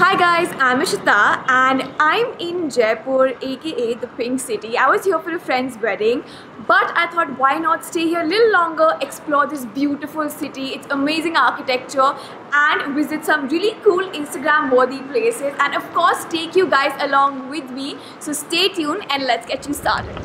Hi guys, I'm Ishita and I'm in Jaipur, aka the Pink City. I was here for a friend's wedding, but I thought why not stay here a little longer, explore this beautiful city, its amazing architecture, and visit some really cool Instagram worthy places, and of course take you guys along with me. So stay tuned and let's get you started.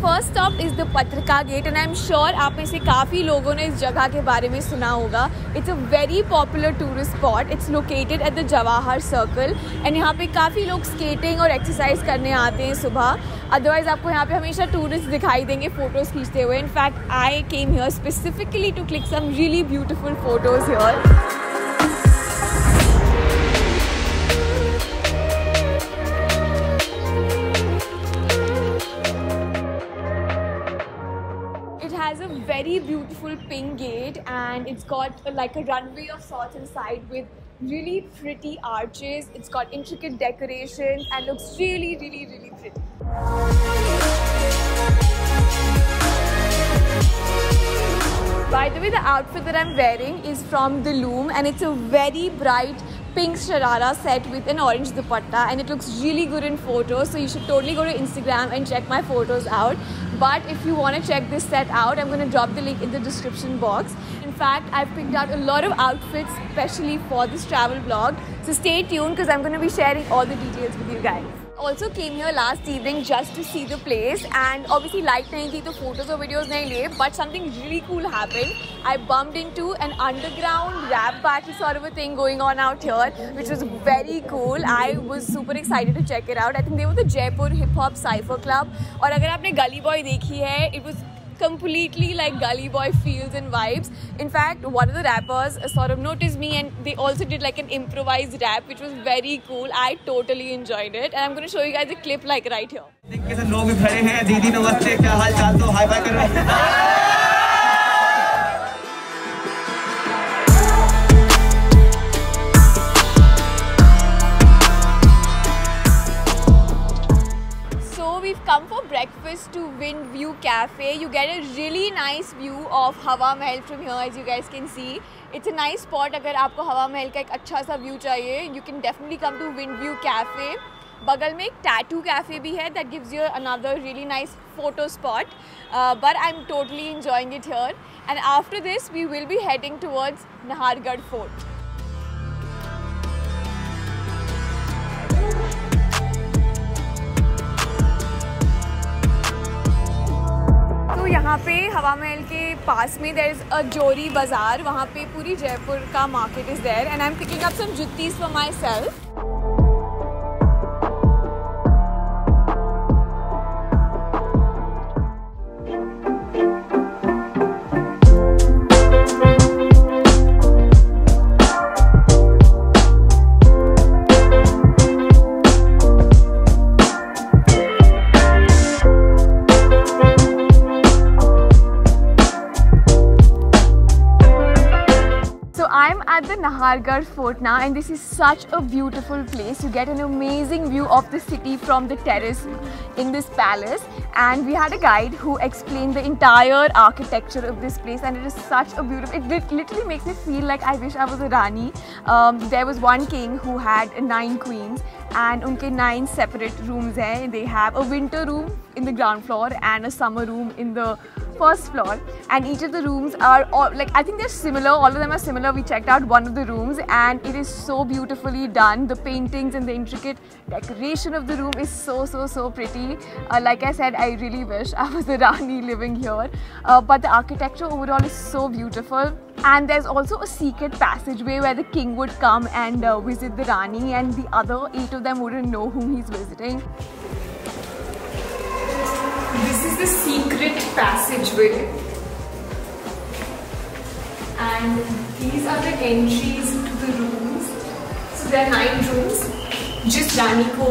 First stop is the Patrika gate and I am sure आप में से काफ़ी लोगों ने इस जगह के बारे में सुना होगा. It's a very popular tourist spot. It's located at the Jawahar circle and यहाँ पे काफ़ी लोग स्केटिंग और एक्सरसाइज करने आते हैं सुबह. अदरवाइज आपको यहाँ पे हमेशा टूरिस्ट दिखाई देंगे फ़ोटोज़ खींचते हुए. In fact I came here specifically to click some really beautiful photos here. Has a very beautiful pink gate and it's got like a runway of sorts inside with really pretty arches. It's got intricate decorations and looks really pretty. By the way, the outfit that I'm wearing is from the Loom and it's a very bright pink sharara set with an orange dupatta and it looks really good in photos, so you should totally go to Instagram and check my photos out. But if you want to check this set out, I'm going to drop the link in the description box. In fact, I've picked out a lot of outfits especially for this travel vlog, so stay tuned because I'm going to be sharing all the details with you guys. Also came here last evening just to see the place and obviously light nahi thi to photos or videos nahi liye, but something really cool happened. I bumped into an underground rap battle sort of a thing going on out here, which was very cool. I was super excited to check it out. I think they were the Jaipur Hip Hop Cypher Club. और अगर आपने Gully Boy देखी है, it was completely like Gully Boy feels and vibes. In fact, one of the rappers sort of noticed me and they also did like an improvised rap which was very cool. I totally enjoyed it and I'm going to show you guys a clip like right here. लोग खड़े हैं, दीदी नमस्ते, क्या हाल चाल, तो hi bye कर रहे हैं. We've come for breakfast to Wind View Cafe. You get a really nice view of Hawa Mahal from here, as you guys can see. It's a nice spot. अगर आपको हवा महल का एक अच्छा सा व्यू चाहिए, you can definitely come to Wind View Cafe. बगल में एक tattoo cafe भी है that gives you another really nice photo spot. But I'm totally enjoying it here. And after this, we will be heading towards Nahargarh Fort. यहाँ पे हवा महल के पास में there is a जोरी बाज़ार. वहाँ पे पूरी जयपुर का market is there and I'm picking up some juttis for myself. I'm at the Nahargarh Fort now and this is such a beautiful place. You get an amazing view of the city from the terrace in this palace, and we had a guide who explained the entire architecture of this place and it is such a beautiful, it literally makes me feel like I wish I was a Rani. There was one king who had 9 queens and unke 9 separate rooms hai. They have a winter room in the ground floor and a summer room in the first floor, and each of the rooms are all, like, I think they're similar, all of them are similar. We checked out one of the rooms and it is so beautifully done. The paintings and the intricate decoration of the room is so pretty. Like I said, I really wish I was a Rani living here, but the architecture overall is so beautiful. And there's also a secret passageway where the king would come and visit the Rani, and the other 8 of them wouldn't know whom he's visiting. This is the secret passageway and these are the entries to the rooms. So there are 9 rooms. जिस रानी को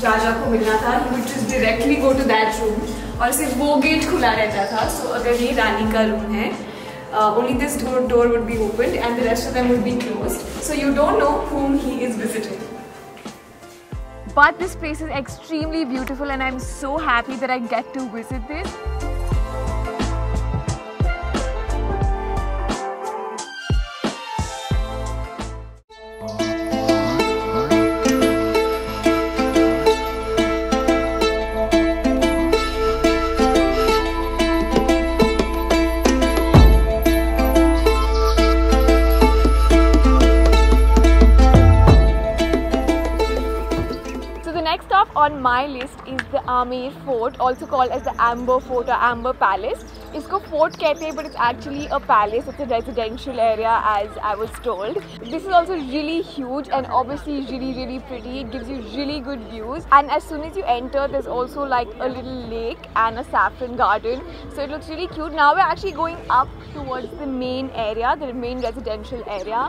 राजा को मिलना था he would just directly go to that room और सिर्फ वो gate खुला रहता था. So अगर ये रानी का रूम है, only this door would be opened and the rest of them would be closed. So you don't know whom he is visiting. But this place is extremely beautiful and I'm so happy that I get to visit this. Next stop on my list is the Amer Fort, also called as the Amber Fort or Amber Palace. इसको fort कहते हैं, but it's actually a palace. It's a residential area, as I was told. This is also really huge and obviously really pretty. It gives you really good views. And as soon as you enter, there's also like a little lake and a saffron garden. So it looks really cute. Now we're actually going up towards the main area, the main residential area.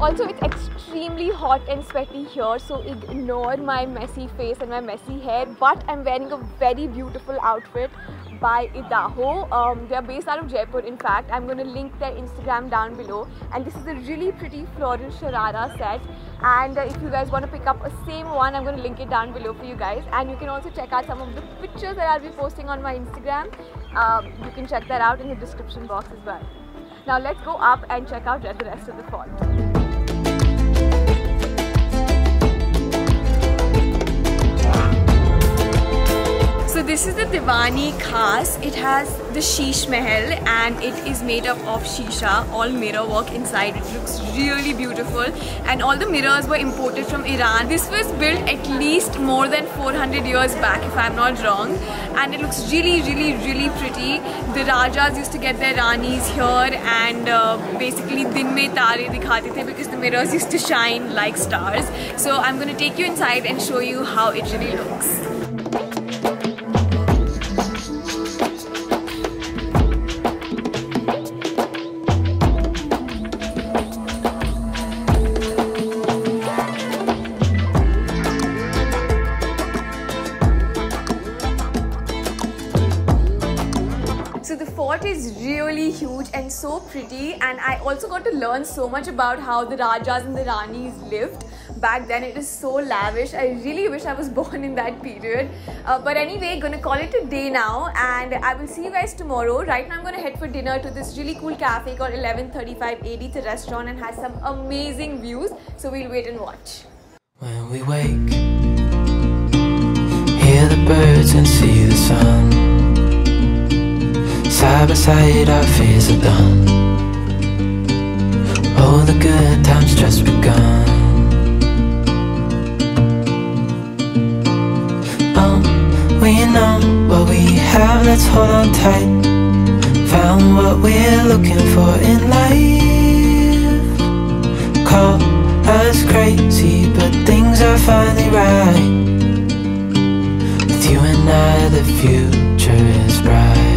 Also, it's extremely hot and sweaty here, so ignore my messy face and my messy hair. But I'm wearing a very beautiful outfit by Idaho. They are based out of Jaipur. In fact, I'm going to link their Instagram down below. And this is a really pretty floral sharara set. And if you guys want to pick up a same one, I'm going to link it down below for you guys. And you can also check out some of the pictures that I'll be posting on my Instagram. You can check that out in the description box as well. Now let's go up and check out the rest of the fort. So this is the Diwani Khas. It has the Sheesh Mahal and it is made up of shisha, all mirror work inside. It looks really beautiful and all the mirrors were imported from Iran. This was built at least more than 400 years back if I'm not wrong, and it looks really pretty. The Rajas used to get their Ranis here and basically din mein tare dikhate the because the mirrors used to shine like stars. So I'm going to take you inside and show you how it really looks. So the fort is really huge and so pretty, and I also got to learn so much about how the Rajas and the Ranis lived back then. It is so lavish. I really wish I was born in that period. But anyway, gonna call it a day now and I will see you guys tomorrow. Right now I'm gonna head for dinner to this really cool cafe called 1135 AD. It's a restaurant and has some amazing views. So we'll wait and watch. When we wake, hear the birds and see the sun. Side by side our fears are done. All the good times just begun. We know what we have, let's hold on tight. Found what we're looking for in life. Call us crazy, but things are finally right. With you and I, the future is bright.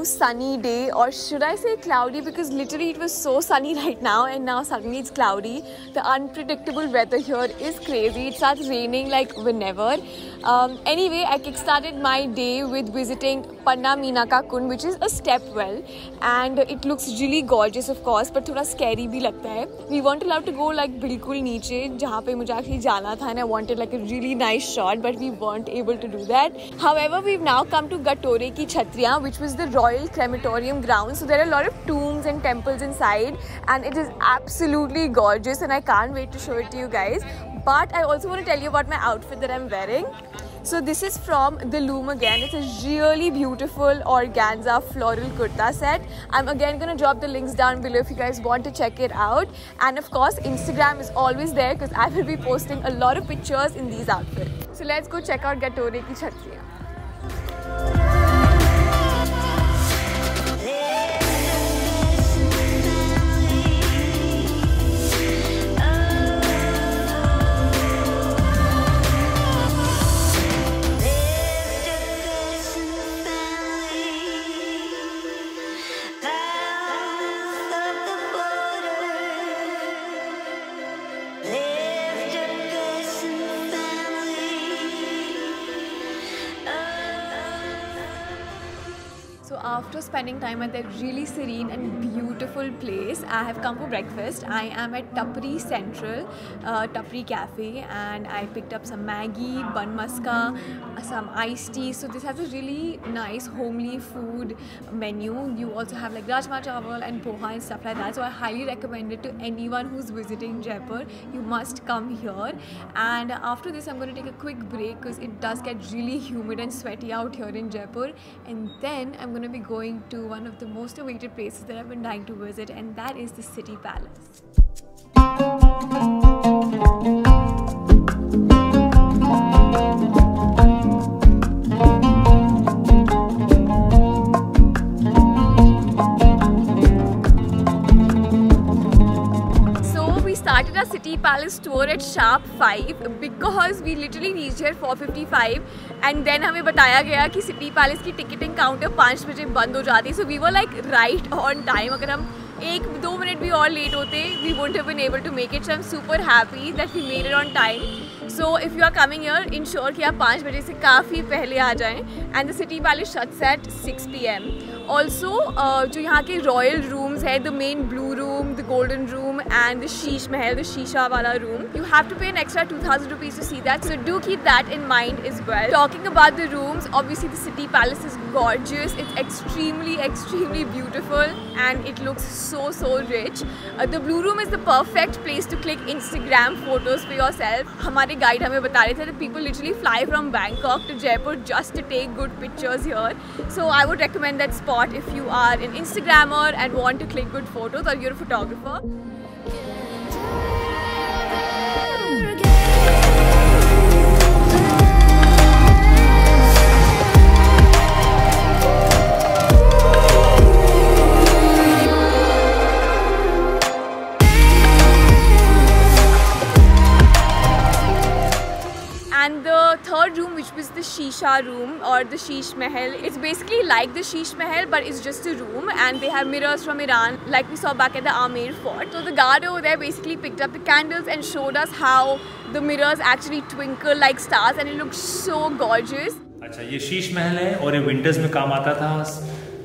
Sunny day, or should I say cloudy, because literally it was so sunny right now and now suddenly it's cloudy. The unpredictable weather here is crazy. It starts raining like whenever. Anyway, I kickstarted my day with visiting Panna Meenaka Kund, which is a step well, and it looks really gorgeous of course, but थोड़ा scary भी लगता है. We weren't allowed to go like बिल्कुल नीचे जहाँ पे मुझे actually जाना था, and I wanted like a really nice shot, but we weren't able to do that. However, we've now come to Gatore ki Chhatriyan, which was the royal crematorium ground. So there are a lot of tombs and temples inside, and it is absolutely gorgeous, and I can't wait to show it to you guys. But I also want to tell you about my outfit that I'm wearing. So this is from The Loom again. It's a really beautiful organza floral kurta set. I'm again going to drop the links down below if you guys want to check it out. And of course, Instagram is always there because I will be posting a lot of pictures in these outfits. So let's go check out Gatore ki Chhatriyan. So after spending time at that really serene and beautiful place, I have come for breakfast. I am at Tapri Central, Tapri Cafe, and I picked up some Maggi, bun maska, some iced tea. So this has a really nice homely food menu. You also have like rajma chawal and poha and stuff like that. So I highly recommend it to anyone who's visiting Jaipur. You must come here. And after this, I'm going to take a quick break because it does get really humid and sweaty out here in Jaipur. And then I'm going to be going to one of the most awaited places that I've been dying to visit, and that is the City Palace. Started our City Palace tour at sharp 5 because we literally reached here 4:55 and then हमें बताया गया कि City Palace की ticketing counter 5 बजे बंद हो जाती. So we were like right on time. अगर हम 1-2 मिनट भी और late होते, we wouldn't have been able to make it. So I'm super happy that we made it on time. So if you are coming here, ensure कि आप 5 बजे से काफ़ी पहले आ जाएं. And the City Palace shuts at 6 PM. Also, जो यहाँ के royal rooms है, the main blue room, the golden room, and the Sheesh Mahal, the Shisha wala room, you have to pay an extra 2,000 rupees to see that. So do keep that in mind as well. Talking about the rooms, obviously the City Palace is gorgeous. It's extremely beautiful, and it looks so rich. The blue room is the perfect place to click Instagram photos for yourself. हमारे guide हमें बता रहे थे that people literally fly from Bangkok to Jaipur just to take good pictures here. So I would recommend that spot if you are an Instagrammer and want to click good photos, or you're a photographer. And the third room, which was the Shisha room or the Sheesh Mahal, it's basically like the Sheesh Mahal, but it's just a room, and they have mirrors from Iran like we saw back at the Amer Fort. So the guard over there basically picked up the candles and showed us how the mirrors actually twinkle like stars, and it looks so gorgeous. अच्छा, ये शीश महल है और ये winters में काम आता था.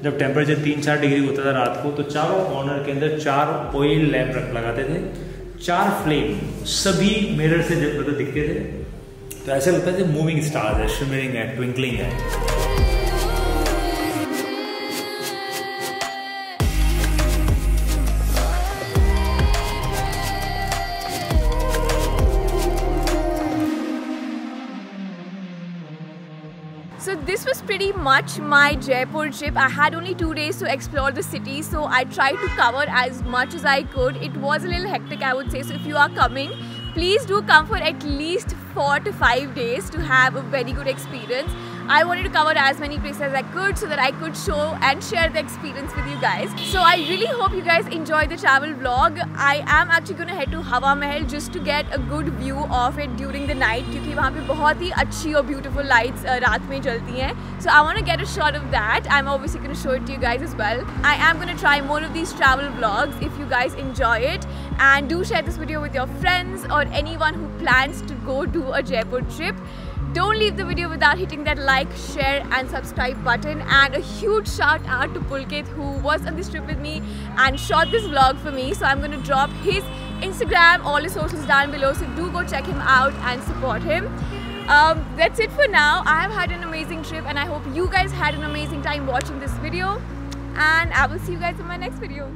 जब टेम्परेचर 3-4 डिग्री होता था रात को, तो चारों कॉर्नर के अंदर 4 ऑयल लैंप लगाते थे. 4 फ्लेम सभी मिरर से मतलब दिखते थे, तो ऐसा लगता है मूविंग स्टार्स है, शिमरिंग है, ट्विंकलिंग है. So this was pretty much my Jaipur trip. I had only 2 days to explore the city, so I tried to cover as much as I could. It was a little hectic, I would say, so if you are coming, please do come for at least 4 to 5 days to have a very good experience. I wanted to cover as many places as I could so that I could show and share the experience with you guys. So I really hope you guys enjoy the travel vlog. I am actually going to head to Hawa Mahal just to get a good view of it during the night, क्योंकि वहाँ पे बहुत ही अच्छी और beautiful lights रात में जलती हैं. So I want to get a shot of that. I'm obviously going to show it to you guys as well. I am going to try more of these travel vlogs if you guys enjoy it. And do share this video with your friends or anyone who plans to go do a Jaipur trip. Don't leave the video without hitting that like, share and subscribe button. And a huge shout out to Pulkit, who was on this trip with me and shot this vlog for me. So I'm going to drop his Instagram, all his socials down below, so do go check him out and support him. That's it for now. I have had an amazing trip and I hope you guys had an amazing time watching this video, and I will see you guys in my next video.